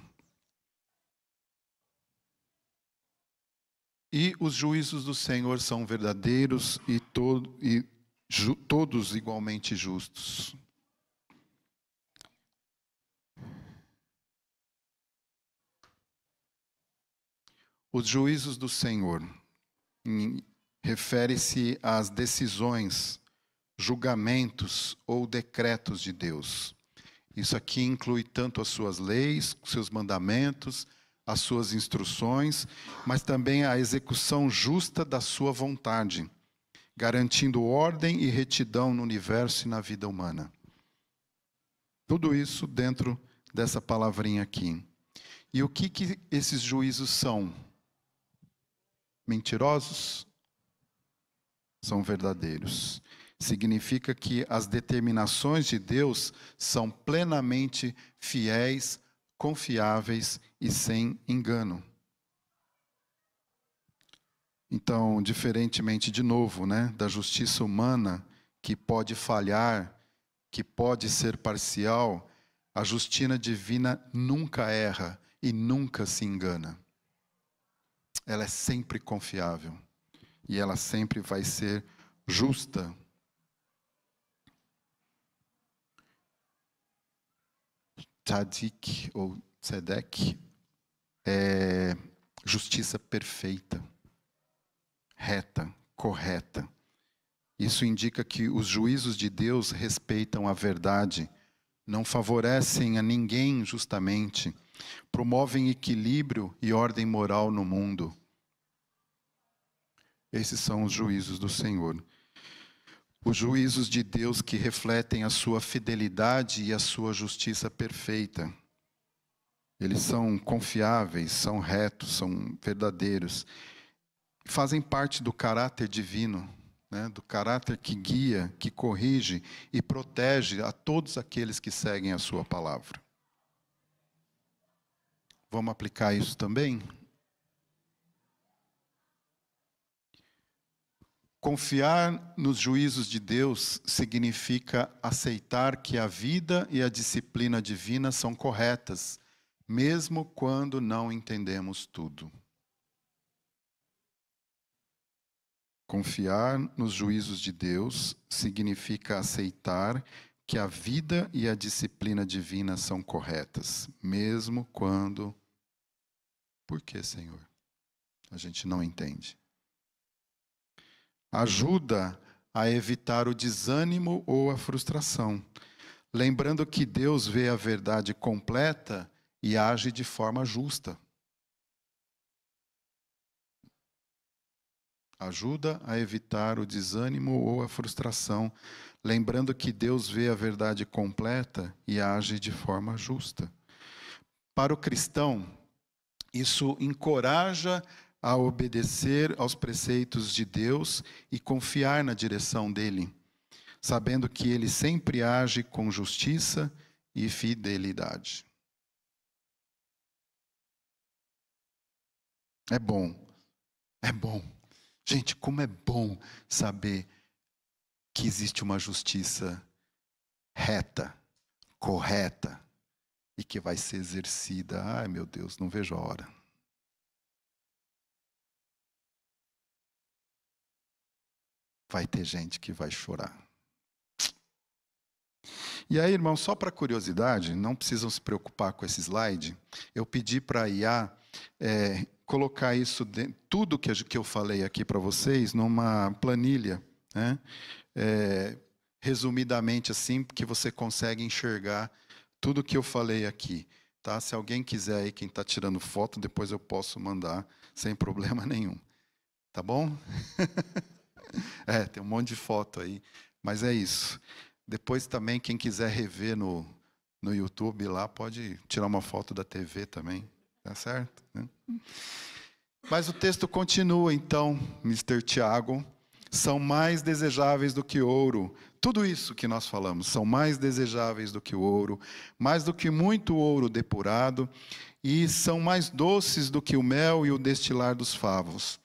E os juízos do Senhor são verdadeiros e todos igualmente justos. Os juízos do Senhor refere-se às decisões, julgamentos ou decretos de Deus. Isso aqui inclui tanto as suas leis, os seus mandamentos, as suas instruções, mas também a execução justa da sua vontade, garantindo ordem e retidão no universo e na vida humana. Tudo isso dentro dessa palavrinha aqui. E o que esses juízos são? Mentirosos? São verdadeiros. Significa que as determinações de Deus são plenamente fiéis, confiáveis e sem engano. Então, diferentemente, de novo, da justiça humana, que pode falhar, que pode ser parcial, a justiça divina nunca erra e nunca se engana. Ela é sempre confiável e ela sempre vai ser justa. Tzadik ou tzedek é justiça perfeita, reta, correta. Isso indica que os juízos de Deus respeitam a verdade, não favorecem a ninguém injustamente, promovem equilíbrio e ordem moral no mundo. Esses são os juízos do Senhor. Os juízos de Deus que refletem a sua fidelidade e a sua justiça perfeita. Eles são confiáveis, são retos, são verdadeiros. Fazem parte do caráter divino, do caráter que guia, que corrige e protege a todos aqueles que seguem a sua palavra. Vamos aplicar isso também? Confiar nos juízos de Deus significa aceitar que a vida e a disciplina divina são corretas, mesmo quando não entendemos tudo. Confiar nos juízos de Deus significa aceitar que a vida e a disciplina divina são corretas, mesmo quando... Por que, Senhor? A gente não entende. Ajuda a evitar o desânimo ou a frustração, lembrando que Deus vê a verdade completa e age de forma justa. Ajuda a evitar o desânimo ou a frustração, lembrando que Deus vê a verdade completa e age de forma justa. Para o cristão, isso encoraja a obedecer aos preceitos de Deus e confiar na direção dele, sabendo que ele sempre age com justiça e fidelidade. É bom. Gente, como é bom saber que existe uma justiça reta, correta e que vai ser exercida. Ai, meu Deus, não vejo a hora. Vai ter gente que vai chorar. E aí, irmão, só para curiosidade, não precisam se preocupar com esse slide, eu pedi para a IA colocar isso, tudo que eu falei aqui para vocês, numa planilha, resumidamente assim, porque você consegue enxergar tudo que eu falei aqui. Tá? Se alguém quiser aí, quem está tirando foto, depois eu posso mandar sem problema nenhum. Tá bom? Tem um monte de foto aí, mas é isso. Depois também, quem quiser rever no YouTube lá, pode tirar uma foto da TV também, tá certo? Né? Mas o texto continua, então, Mr. Tiago, são mais desejáveis do que ouro. Tudo isso que nós falamos, são mais desejáveis do que o ouro, mais do que muito ouro depurado, e são mais doces do que o mel e o destilar dos favos.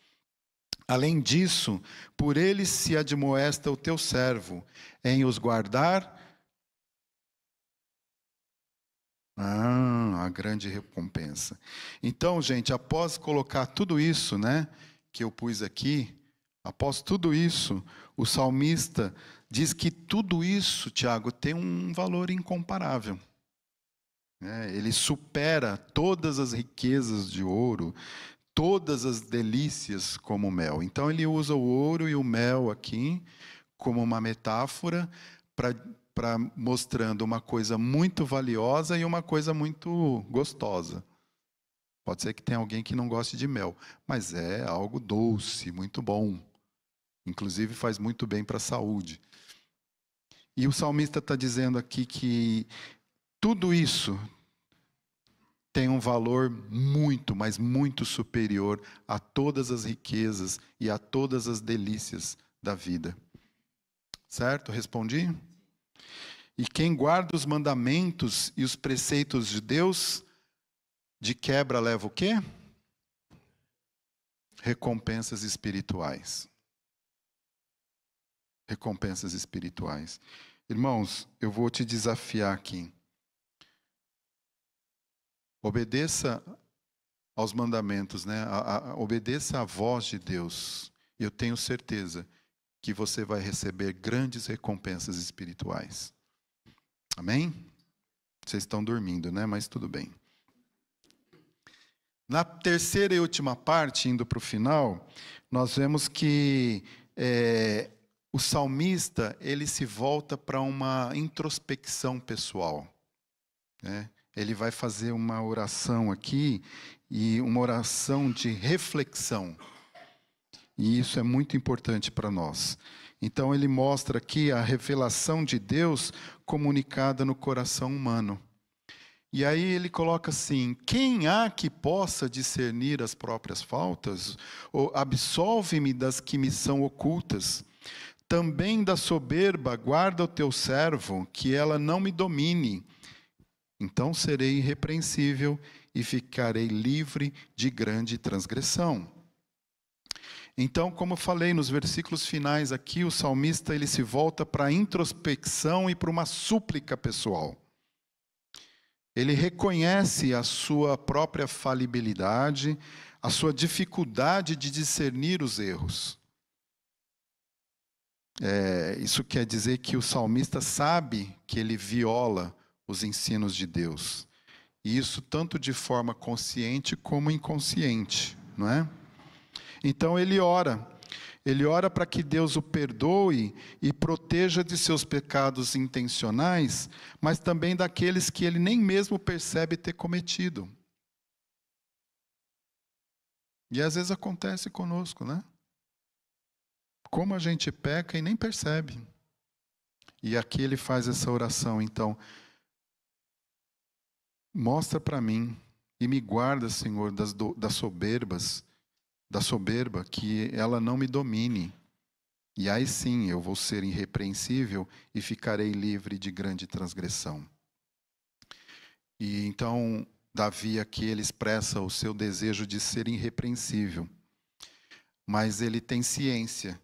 Além disso, por eles se admoesta o teu servo, em os guardar. A grande recompensa. Então, gente, após colocar tudo isso, né, que eu pus aqui, após tudo isso, o salmista diz que tudo isso, Tiago, tem um valor incomparável. Ele supera todas as riquezas de ouro, todas as delícias como mel. Então ele usa o ouro e o mel aqui como uma metáfora para mostrando uma coisa muito valiosa e uma coisa muito gostosa. Pode ser que tenha alguém que não goste de mel, mas é algo doce, muito bom. Inclusive faz muito bem para a saúde. E o salmista está dizendo aqui que tudo isso tem um valor muito, mas muito superior a todas as riquezas e a todas as delícias da vida. Certo? Respondi? E quem guarda os mandamentos e os preceitos de Deus, de quebra leva o quê? Recompensas espirituais. Recompensas espirituais. Irmãos, eu vou te desafiar aqui. Obedeça aos mandamentos, né? Obedeça à voz de Deus. Eu tenho certeza que você vai receber grandes recompensas espirituais. Amém? Vocês estão dormindo, né? Mas tudo bem. Na terceira e última parte, indo para o final, nós vemos que o salmista ele se volta para uma introspecção pessoal, né? Ele vai fazer uma oração aqui, e uma oração de reflexão. E isso é muito importante para nós. Então ele mostra aqui a revelação de Deus comunicada no coração humano. E aí ele coloca assim: quem há que possa discernir as próprias faltas? Ou absolve-me das que me são ocultas. Também da soberba guarda o teu servo, que ela não me domine. Então serei irrepreensível e ficarei livre de grande transgressão. Então, como eu falei nos versículos finais aqui, o salmista ele se volta para a introspecção e para uma súplica pessoal. Ele reconhece a sua própria falibilidade, a sua dificuldade de discernir os erros. Isso quer dizer que o salmista sabe que ele viola os ensinos de Deus. E isso tanto de forma consciente como inconsciente, não é? Então ele ora para que Deus o perdoe e proteja de seus pecados intencionais, mas também daqueles que ele nem mesmo percebe ter cometido. E às vezes acontece conosco, né? Como a gente peca e nem percebe. E aqui ele faz essa oração, então: mostra para mim e me guarda, Senhor, das soberba, que ela não me domine. E aí sim eu vou ser irrepreensível e ficarei livre de grande transgressão. E então Davi aqui ele expressa o seu desejo de ser irrepreensível. Mas ele tem ciência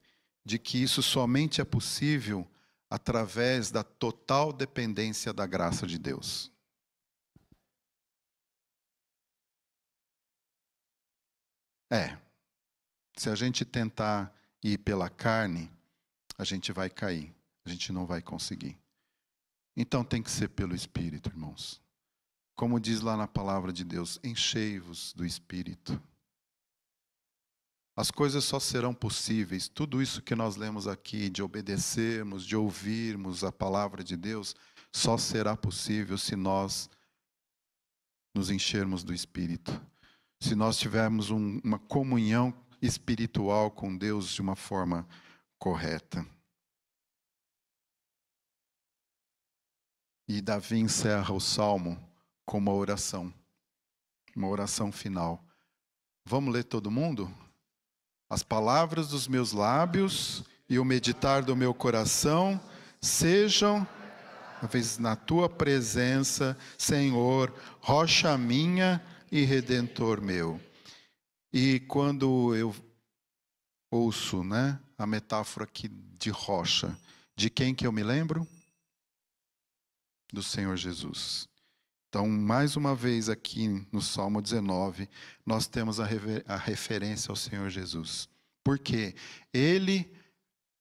de que isso somente é possível através da total dependência da graça de Deus. Se a gente tentar ir pela carne, a gente vai cair, a gente não vai conseguir. Então tem que ser pelo Espírito, irmãos. Como diz lá na palavra de Deus, enchei-vos do Espírito. As coisas só serão possíveis, tudo isso que nós lemos aqui, de obedecermos, de ouvirmos a palavra de Deus, só será possível se nós nos enchermos do Espírito. Se nós tivermos uma comunhão espiritual com Deus de uma forma correta. E Davi encerra o Salmo com uma oração final. Vamos ler todo mundo? As palavras dos meus lábios e o meditar do meu coração sejam na tua presença, Senhor, rocha minha e redentor meu. E quando eu ouço, a metáfora aqui de rocha, de quem que eu me lembro? Do Senhor Jesus. Então, mais uma vez aqui no Salmo 19, nós temos a referência ao Senhor Jesus. Porque Ele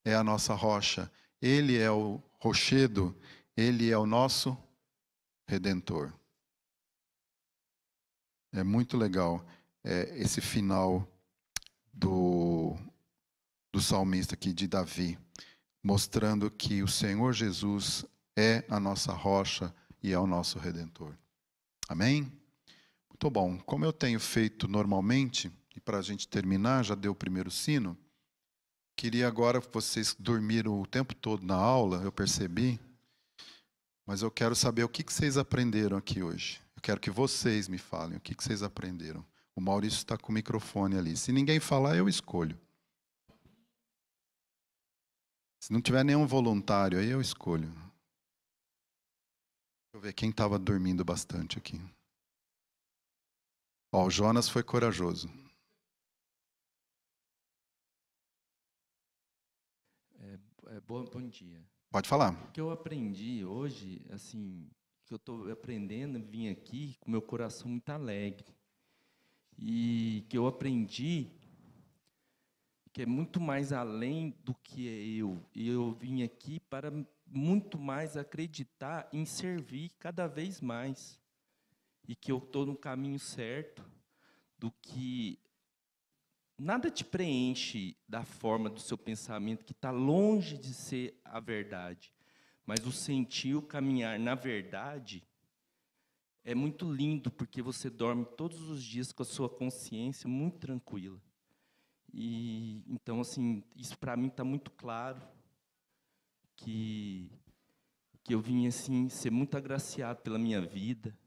é a nossa rocha, Ele é o rochedo, Ele é o nosso Redentor. É muito legal esse final do salmista aqui, de Davi, mostrando que o Senhor Jesus é a nossa rocha e é o nosso Redentor. Amém? Muito bom. Como eu tenho feito normalmente, e para a gente terminar, já deu o primeiro sino, queria agora, vocês dormiram o tempo todo na aula, eu percebi, mas eu quero saber o que vocês aprenderam aqui hoje. Eu quero que vocês me falem o que vocês aprenderam. O Maurício está com o microfone ali. Se ninguém falar, eu escolho. Se não tiver nenhum voluntário aí, eu escolho. Deixa eu ver quem estava dormindo bastante aqui. O Jonas foi corajoso. Bom dia. Pode falar. O que eu aprendi hoje, assim, que eu estou aprendendo, vim aqui com meu coração muito alegre. E que eu aprendi que é muito mais além do que eu. E eu vim aqui para muito mais acreditar em servir cada vez mais. E que eu estou no caminho certo, do que nada te preenche da forma do seu pensamento, que está longe de ser a verdade. Mas o sentir, o caminhar na verdade, é muito lindo, porque você dorme todos os dias com a sua consciência muito tranquila. E então, assim, isso para mim está muito claro, que eu vim assim ser muito agraciado pela minha vida.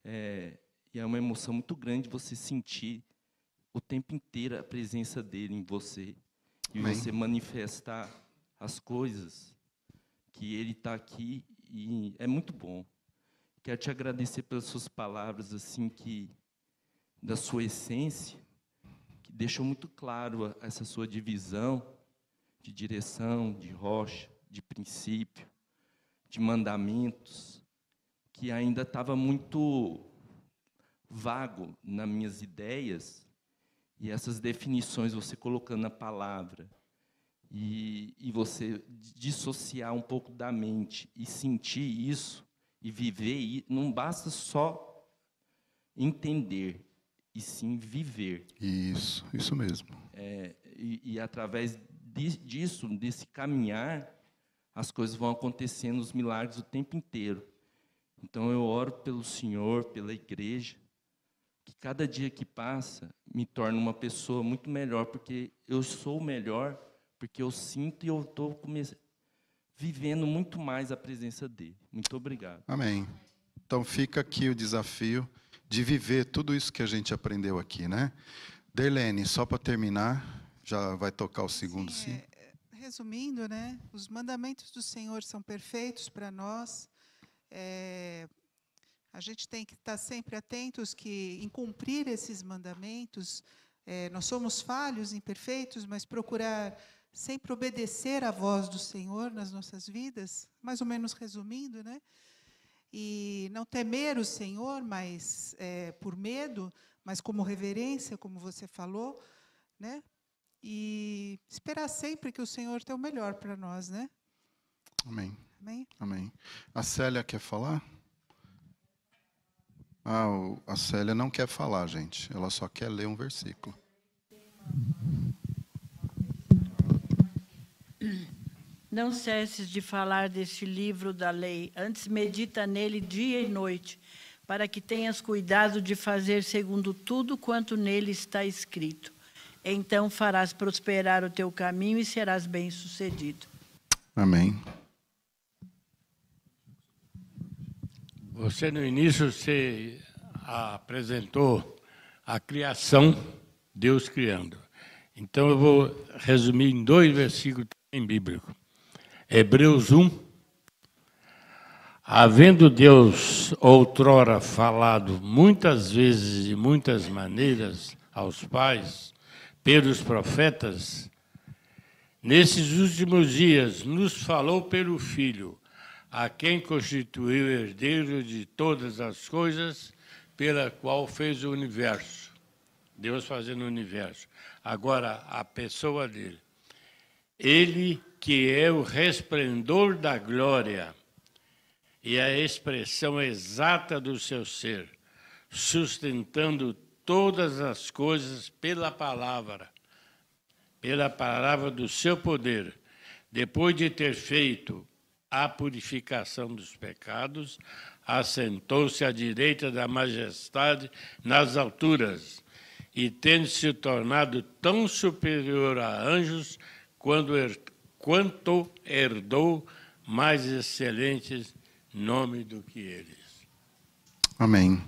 E é uma emoção muito grande você sentir o tempo inteiro a presença dele em você. E Amém. Você manifestar as coisas que ele está aqui, e é muito bom. Quero te agradecer pelas suas palavras, assim, da sua essência, que deixou muito claro essa sua divisão de direção, de rocha, de princípio, de mandamentos, que ainda estava muito vago nas minhas ideias, e essas definições você colocando na palavra, e você dissociar um pouco da mente e sentir isso e viver, e não basta só entender, e sim viver. Isso mesmo. E através disso, desse caminhar, as coisas vão acontecendo, os milagres o tempo inteiro. Então eu oro pelo Senhor, pela igreja, que cada dia que passa me torna uma pessoa muito melhor, porque eu sou melhor, porque eu sinto e eu estou vivendo muito mais a presença dele. Muito obrigado. Amém. Então fica aqui o desafio de viver tudo isso que a gente aprendeu aqui, né? Derlene, só para terminar, já vai tocar o segundo sim. Resumindo, né? Os mandamentos do Senhor são perfeitos para nós. A gente tem que estar sempre atentos em cumprir esses mandamentos. Nós somos falhos, imperfeitos, mas procurar sempre obedecer à voz do Senhor nas nossas vidas, mais ou menos resumindo, né? E não temer o Senhor, mas por medo, mas como reverência, como você falou, né? E esperar sempre que o Senhor tem o melhor para nós, né? Amém. Amém. Amém. A Célia quer falar? A Célia não quer falar, gente. Ela só quer ler um versículo. Não cesses de falar deste livro da lei, antes medita nele dia e noite, para que tenhas cuidado de fazer segundo tudo quanto nele está escrito. Então farás prosperar o teu caminho e serás bem-sucedido. Amém. Você, no início, você apresentou a criação, Deus criando. Então, eu vou resumir em 2 versículos em bíblico. Hebreus 1. Havendo Deus outrora falado muitas vezes e de muitas maneiras aos pais, pelos profetas, nesses últimos dias nos falou pelo Filho, a quem constituiu herdeiro de todas as coisas, pela qual fez o universo. Deus fazendo o universo. Agora, a pessoa dele. Ele que é o resplendor da glória e a expressão exata do seu ser, sustentando todas as coisas pela palavra do seu poder, depois de ter feito a purificação dos pecados, assentou-se à direita da majestade nas alturas, e tendo se tornado tão superior a anjos, quanto herdou mais excelentes nome do que eles. Amém.